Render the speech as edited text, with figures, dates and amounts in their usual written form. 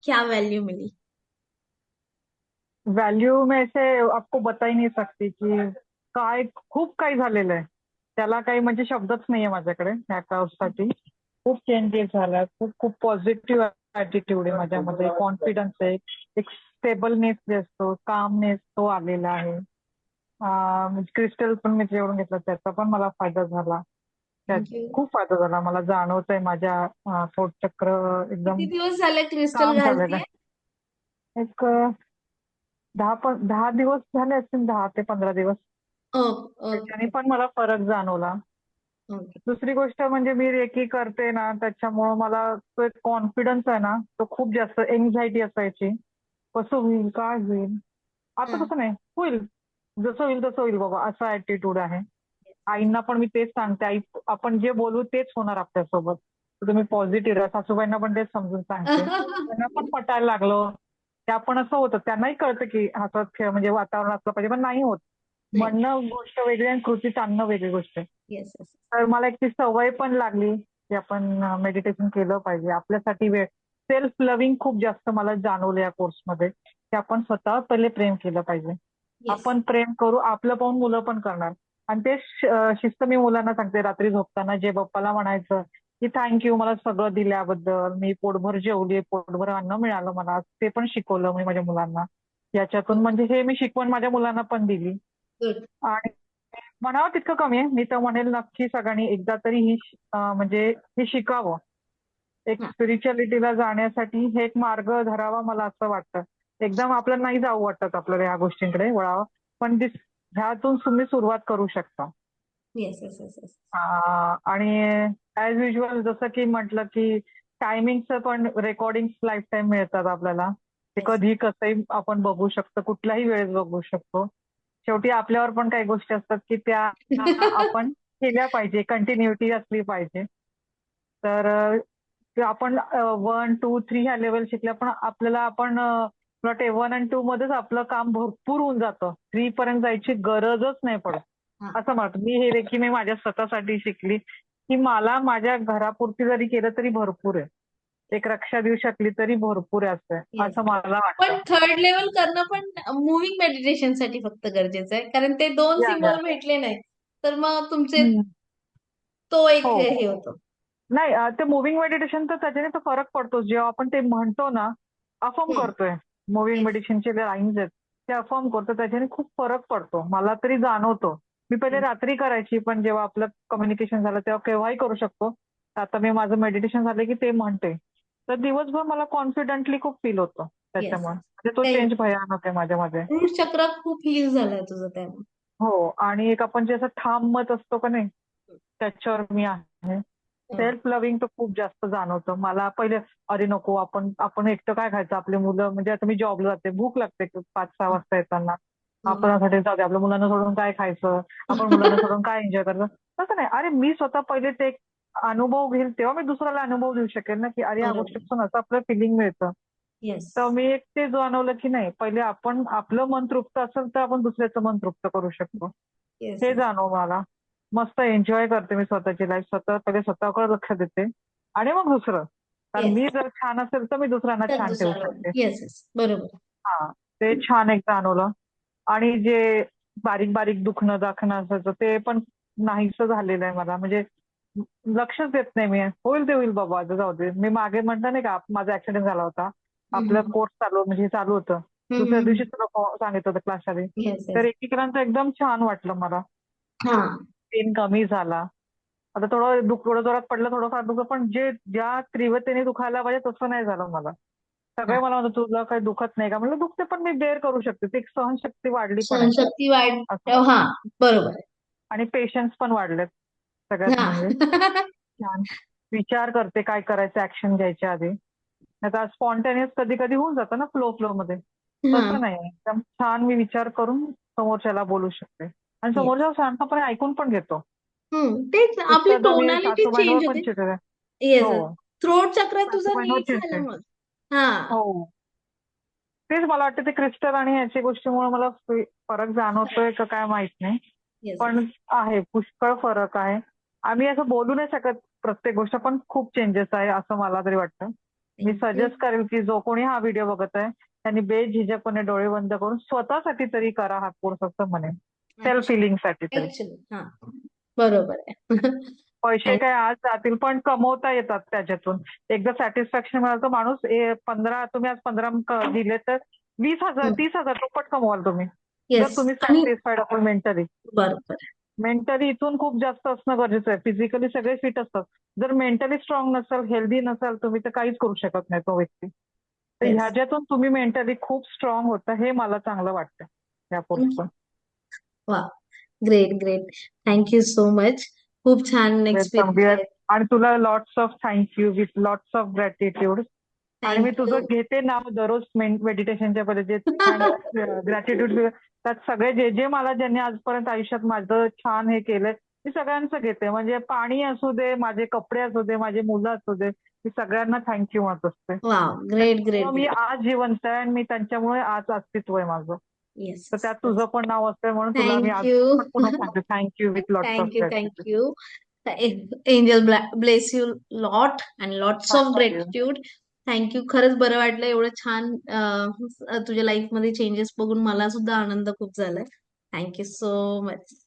क्या value milli? Value मी असे आपको बता ही नाही सकती की काय खूप काही झालेलं आहे. त्याला काही म्हणजे शब्दच नाहीये माझ्याकडे ह्या काळासाठी. खूप चेंजेस झाला, खूप खूप पॉझिटिव्ह ॲटिट्यूड आहे माझ्यामध्ये, कॉन्फिडन्स आहे, एक स्टेबलनेस जे असतो, कामनेस तो आलेला आहे. म्हणजे क्रिस्टल पण मी जेवढून घेतलं त्याचा पण मला फायदा झाला. त्यात थँक यू. खूप फायदा झाला मला जाणवतंय माझ्या पोटचक्र किती एकदम दिवस झाले क्रिस्टल काम झालेलं घालतीये? आहे. एक 10 दिवस झाले असतील, 10 ते 15 दिवस. ओके. त्याच्याने पण मला फरक जाणवला. ओके. दुसरी गोष्ट म्हणजे मी रेकी करते ना, त्याच्यामुळं मला तो एक कॉन्फिडन्स आहे ना, तो खूप जास्त एन्झायटी असायची. कसं होईल? काय होईल? आता हा. तसं नाही. होईल. जसं होईल तसं होईल बाबा, असा ॲटिट्यूड आहे. आईंना पण मी तेच सांगते, आई आपण जे बोलू तेच होणार आपल्यासोबत. तर तुम्ही पॉझिटिव्ह राहा. सासूबाईंना पण तेच समजून सांगते. त्यांना पण पटायला लागलं. त्या पण असं होतं. त्यांनाही कळतं की हसत खेळ म्हणजे वातावरण असलं पाहिजे, पण नाही होत. नाही. म्हणणं गोष्ट वेगळी आणि कृतीत आणणं वेगळी गोष्ट आहे. Yes yes. तर मला एक ती सवय पण लागली की आपण मेडिटेशन केलं पाहिजे. आपल्यासाठी वेळ सेल्फ लव्हिंग खूप जास्त मला जाणवलं या कोर्समध्ये, की आपण स्वतः पहिले प्रेम केलं पाहिजे. येस. आपण प्रेम करू, आपलं पाहून मुलं पण करणार. आणि ते शिस्त मी मुलांना सांगते रात्री झोपताना, जे बाप्पाला म्हणायचं की थँक्यू मला सगळं दिल्याबद्दल, मी पोटभर जेवली, पोटभर अन्न मिळालं मला, ते पण शिकवलं मी माझ्या मुलांना. याच्यातून म्हणजे हे मी शिकवण माझ्या मुलांना पण दिली. गुड. आणि म्हणावं तितकं कमी आहे. मी तर म्हणेल नक्की सगळ्यांनी एकदा तरी म्हणजे हे शिकावं. एक हा. स्पिरिच्युअलिटीला जाण्यासाठी हे एक मार्ग धरावा मला असं वाटतं. एकदम आपल्याला नाही जाऊ वाटत आपल्याला ह्या गोष्टींकडे वळावं. पण ह्यातून तुम्ही सुरुवात करू शकता. Yes yes yes yes. आणि ॲज युजल जसं की म्हटलं की टायमिंगचं पण रेकॉर्डिंग लाईफ टाईम मिळतात आपल्याला. ते येस. कधी कसंही आपण बघू शकतो, कुठल्याही वेळेस बघू शकतो. शेवटी आपल्यावर पण काही गोष्टी असतात की त्या आपण केल्या पाहिजे, कंटिन्युटी असली पाहिजे. तर ते आपण 1, 2, 3 ह्या लेव्हल शिकल्या, पण आपल्याला आपण वाटते 1 आणि 2 मध्येच आपलं काम भरपूर होऊन जातं. 3 पर्यंत जायची गरजच नाही पडत. हा. असं म्हणतो मी. हे देखील मी माझ्या स्वतःसाठी शिकली, की मला माझ्या घरापुरती जरी केलं तरी भरपूर आहे. एक रक्षा देऊ शकली तरी भरपूर आहे असं येस. असं मला पण वाटतं. थर्ड लेवल करणं पण मुव्हिंग मेडिटेशन साठी फक्त गरजेचं आहे, कारण ते दोन या या सिम्बॉल भेटले नाही तर मग तुमचे हम्म. तो एक हो हे हो. होतो. नाही ते मुव्हिंग मेडिटेशन तर त्याच्याने तर फरक पडतो. जेव्हा आपण ते म्हणतो ना, अफर्म हम्म. करतोय. Moving yes. मेडिटेशनचे जे लाईन्स आहेत, ते अफर्म करतो. त्याच्याने खूप फरक पडतो. मला तरी जाणवतो. मी पहिले रात्री करायची, पण जेव्हा आपलं कम्युनिकेशन झालं तेव्हा केव्हाही करू शकतो. आता मी माझं मेडिटेशन झालं की ते म्हणते. तर दिवसभर मला कॉन्फिडेंटली खूप फील होतं येस. त्याच्यामुळे. म्हणजे तो ते चेंज भयानक आहे माझ्यामध्ये. रूट चक्र खूप हील झालाय तुझं त्यामुळे. हो. आणि एक आपण जे असं ठाम मत असतो का नाही, त्याच्यावर मी आहे. हं. सेल्फ लव्हिंग तर खूप जास्त जाणवतं. मला पहिले अरे नको, आपण आपण एकटं काय खायचं, आपली मुलं म्हणजे आता मी जॉबला जाते, भूक लागते 5-6 वाजता येताना. हं. आपल्यासाठी जाऊ दे, आपल्या मुलांना सोडून काय खायचं, आपण मुलांना सोडून काय एन्जॉय करायचं. तसं नाही. अरे मी स्वतः पहिले ते एक अनुभव घेईल तेव्हा मी दुसऱ्याला अनुभव देऊ शकेल ना, की अरे या बरोबर. गोष्टीपासून असं आपलं फिलिंग मिळतं. येस. तर मी एक ते जाणवलं की नाही, पहिले आपण आपलं मन तृप्त असेल तर आपण दुसऱ्याचं मन तृप्त करू शकतो. येस हे येस. जाणव मला. मस्त एन्जॉय करते मी स्वतःची लाईफ. स्वतः पहिले स्वतःकडे लक्ष देते आणि मग दुसरं. कारण येस. मी जर छान असेल तर मी दुसऱ्यांना तर छान ठेवू दुसऱ्याला शकते. Yes yes. बरोबर. हां. ते छान एक जाणवलं. आणि जे बारीक बारीक दुखणं दाखणं असायचं ते पण नाहीसं झालेलं आहे मला. म्हणजे लक्षच देत नाही मी. होईल ते होईल बाबा, आता जाऊ दे. मी मागे म्हटलं नाही का, माझा ऍक्सिडेंट झाला होता. आपलं हम्म. कोर्स चालू हे चालू होतं. दुसऱ्या हम्म. दिवशी तुला सांगितलं होतं क्लासच्या आधी. येस तर येस. एकीकरांचं एकदम छान वाटलं मला. हा. पेन कमी झाला. आता थोडं थोडं जोरात पडलं, थोडंफार दुखलं, पण जे ज्या तीव्रतेने दुखायला पाहिजे तसं नाही झालं मला. हा. सगळे मला म्हणतात तुला काही दुखत नाही का? म्हणलं दुखते पण मी बेअर करू शकते. ती एक सहनशक्ती वाढली पण आहे सहनशक्ती वाढ. असं. हा. बरोबर आहे. आणि पेशन्स पण वाढलेत सगळ्यात हा. म्हणजे. छान. विचार करते काय करायचं ऍक्शन घ्यायच्या आधी. नाहीतर स्पॉन्टेनियस कधी कधी होऊन जातं ना फ्लो फ्लो मध्ये. हा. तसं नाही. एकदम छान मी विचार करून समोरच्याला बोलू शकते. आणि येस. समोरच्या शांतपणे ऐकून पण घेतो. तेच आपली खूपदा मी टोनालिटी सासूबाईंवर चेंज पण होते. चिडले. येस हो. येस. थ्रोट चक्र तुझा सासूबाईंवर नीट झाला चिडते. मग. हा. हो. तेच मला वाटतं ते क्रिस्टल आणि ह्याची गोष्टीमुळे मला फरक जाणवतोय का काय माहित नाही. Yes yes. पण आहे, पुष्कळ फरक आहे. आम्ही असं बोलू नाही शकत प्रत्येक गोष्ट, पण खूप चेंजेस आहे असं मला तरी वाटतं. मी थँक्यू. सजेस्ट करेल की जो कोणी हा व्हिडिओ बघत आहे त्यांनी बेझिझकपणे डोळे बंद करून स्वतःसाठी तरी करा हा कोर्स असं म्हणेन. सेल्फ हिलिंगसाठी तरी. ऍक्च्युली हा, बरोबर आहे. पैसे थँक- काय आज जातील पण कमवता येतात त्याच्यातून. एकदा सॅटिस्फॅक्शन मिळालं तर माणूस 15 तुम्ही आज 15 दिले तर 20,000 30,000 दुप्पट कमवाल तुम्ही. जर येस तुम्ही आणि सॅटिस्फाईड असाल मेंटली. बरोबर. मेंटली इथून खूप जास्त असणं गरजेचं आहे. फिजिकली सगळे फिट असतात. जर मेंटली स्ट्रॉंग नसाल, हेल्दी नसाल तुम्ही तर काहीच करू शकत नाही तो व्यक्ती. तर येस. ह्याच्यातून तुम्ही मेंटली खूप स्ट्रॉंग होता हे मला चांगलं वाटतं या कोर्सचं. वा, great great. Thank you so much. खूप छान वेलकम एक्सपिरियन्स डिअर. आहे. आणि तुला lots of thank you with lots of gratitude. आणि मी थँक्यू. तुझं घेते नाव दररोज मेडिटेशनच्या पहिले जे थँक्स ग्रॅटिट्यूड त्यात सगळे जे जे मला ज्यांनी आजपर्यंत आयुष्यात माझं छान हे केलंय मी सगळ्यांचं घेते. म्हणजे पाणी असू दे, माझे कपडे असू दे, माझे मुलं असू दे, मी सगळ्यांना थँक्यू म्हणत असते. वा, ग्रेट ग्रेट त्यामुळे मी ग्रेट. आज जिवंत आहे आणि मी त्यांच्यामुळे आज अस्तित्व आहे माझं. येस. तर त्यात तुझं पण नाव असतंय म्हणून तुला मी आज थँक्यू. पण पुन्हा सांगते thank you with lots of thank you. Gratitude. Thank you. Angel bless you lot and lots of thank you. Gratitude. Thank you. खरंच बरं वाटलं एवढं छान तुझ्या लाईफ मध्ये चेंजेस बघून मला सुद्धा आनंद खूप झालाय. Thank you so much.